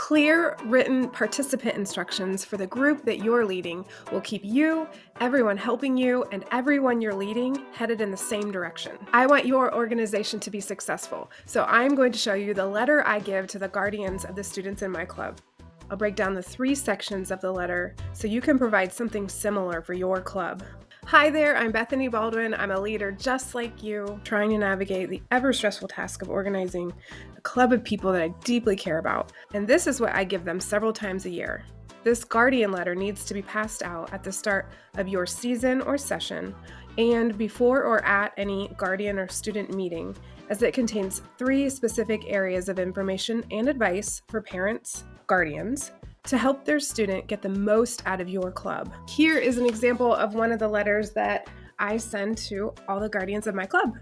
Clear written participant instructions for the group that you're leading will keep you, everyone helping you, and everyone you're leading headed in the same direction. I want your organization to be successful, so I'm going to show you the letter I give to the guardians of the students in my club. I'll break down the 3 sections of the letter so you can provide something similar for your club. Hi there, I'm Bethany Baldwin. I'm a leader just like you, trying to navigate the ever-stressful task of organizing a club of people that I deeply care about. And this is what I give them several times a year. This guardian letter needs to be passed out at the start of your season or session and before or at any guardian or student meeting, as it contains 3 specific areas of information and advice for parents, guardians, to help their student get the most out of your club. Here is an example of one of the letters that I send to all the guardians of my club.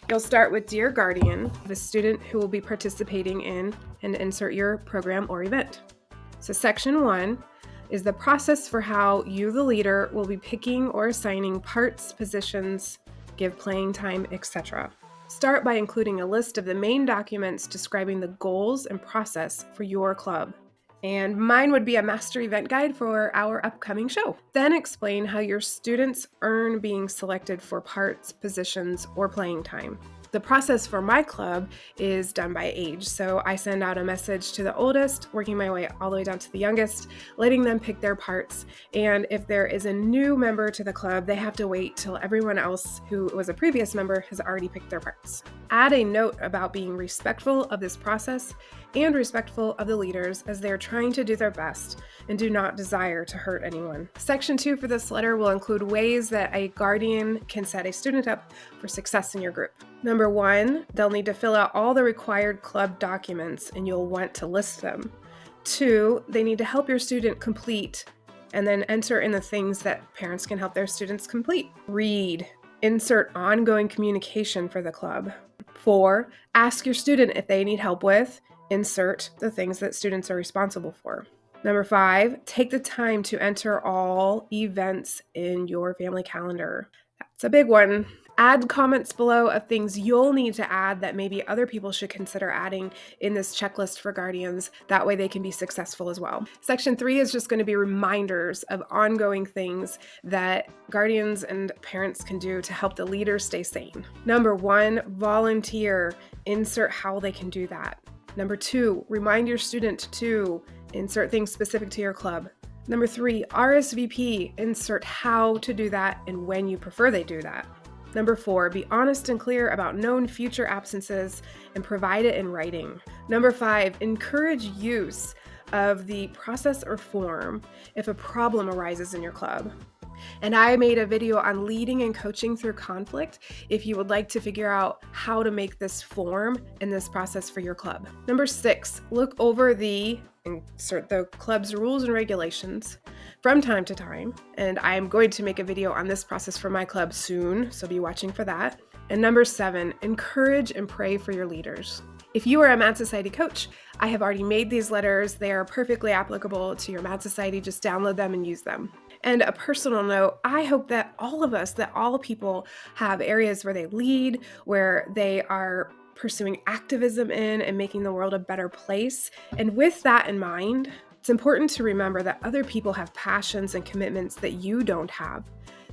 You'll start with Dear Guardian of a student who will be participating in, and insert your program or event. So section 1 is the process for how you, the leader, will be picking or assigning parts, positions, give playing time, etc. Start by including a list of the main documents describing the goals and process for your club. And mine would be a master event guide for our upcoming show. Then explain how your students earn being selected for parts, positions, or playing time. The process for my club is done by age, so I send out a message to the oldest, working my way all the way down to the youngest, letting them pick their parts. And if there is a new member to the club, they have to wait till everyone else who was a previous member has already picked their parts. Add a note about being respectful of this process and respectful of the leaders as they are trying to do their best and do not desire to hurt anyone. Section 2 for this letter will include ways that a guardian can set a student up for success in your group. Number 1, they'll need to fill out all the required club documents and you'll want to list them. 2, they need to help your student complete and then enter in the things that parents can help their students complete. Read. Insert ongoing communication for the club. 4, ask your student if they need help with. Insert the things that students are responsible for. Number 5, take the time to enter all events in your family calendar. That's a big one. Add comments below of things you'll need to add that maybe other people should consider adding in this checklist for guardians. That way they can be successful as well. Section 3 is just going to be reminders of ongoing things that guardians and parents can do to help the leader stay sane. Number 1, volunteer. Insert how they can do that. Number 2, remind your student to insert things specific to your club. Number 3, RSVP. Insert how to do that and when you prefer they do that. Number 4, be honest and clear about known future absences and provide it in writing. Number 5, encourage use of the process or form if a problem arises in your club. And I made a video on leading and coaching through conflict if you would like to figure out how to make this form and this process for your club. Number 6, look over insert the club's rules and regulations from time to time. And I'm going to make a video on this process for my club soon, so be watching for that. And number 7, encourage and pray for your leaders. If you are a Mad Society coach, I have already made these letters. They are perfectly applicable to your Mad Society. Just download them and use them. And a personal note, I hope that all people have areas where they lead, where they are pursuing activism in and making the world a better place. And with that in mind, it's important to remember that other people have passions and commitments that you don't have.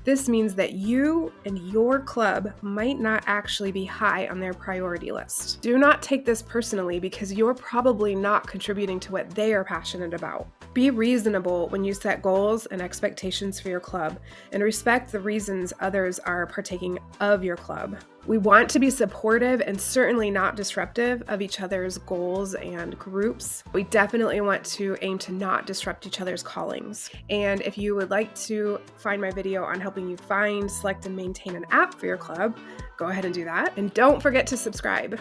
This means that you and your club might not actually be high on their priority list. Do not take this personally because you're probably not contributing to what they are passionate about. Be reasonable when you set goals and expectations for your club and respect the reasons others are partaking of your club. We want to be supportive and certainly not disruptive of each other's goals and groups. We definitely want to aim to not disrupt each other's callings. And if you would like to find my video on helping you find, select, and maintain an app for your club, go ahead and do that. And don't forget to subscribe.